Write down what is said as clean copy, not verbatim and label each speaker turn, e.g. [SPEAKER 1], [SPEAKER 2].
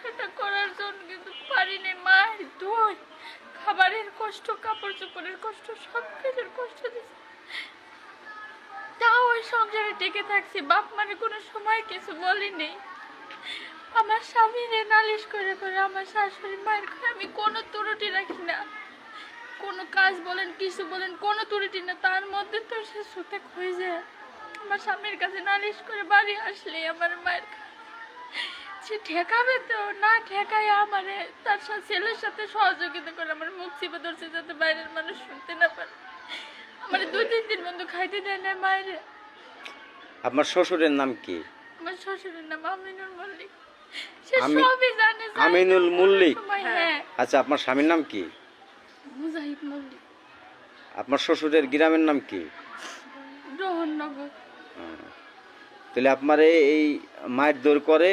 [SPEAKER 1] সংসারটা করার জন্য কিন্তু পারি না। মায়ের দই, খাবারের কষ্ট, কাপড় চোপড়ের কষ্ট, সব কিছুর কষ্ট দিচ্ছে, তাও ওই সংসারে টিকে থাকছি। বাপ মানে কোনো সময় কিছু বলিনি। আমার স্বামীরে নালিশ করে করে আমার শাশুড়ি মায়ের ঘরে আমি কোনো ত্রুটি রাখি না, কোনো কাজ বলেন কিছু বলেন কোনো ত্রুটি না, তার মধ্যে তো সে সুতে হয়ে যায়। আমার স্বামীর কাছে নালিশ করে বাড়ি আসলে আমার মায়ের সে ঠেকাবে তো, না ঠেকায় আমারে তার ছেলের সাথে সহযোগিতা করে আমার মুখ চিপে ধরছে যাতে বাইরের মানুষ শুনতে না পারে। আমার 2-3 দিন বন্ধু খাইতে দেয় না মায়েরে।
[SPEAKER 2] আপনার শ্বশুরের নাম কি?
[SPEAKER 1] আমার শ্বশুরের নাম আমিনুল মল্লিক। সে সবই জানে।
[SPEAKER 2] আমিনুল মল্লিক?
[SPEAKER 1] হ্যাঁ।
[SPEAKER 2] আচ্ছা, আপনার স্বামীর নাম কি?
[SPEAKER 1] মুজাহিদ মল্লিক।
[SPEAKER 2] আপনার শ্বশুরের গ্রামের নাম কি?
[SPEAKER 1] রোহননগর।
[SPEAKER 2] তাহলে আপনার এই মায়ের দৌড় করে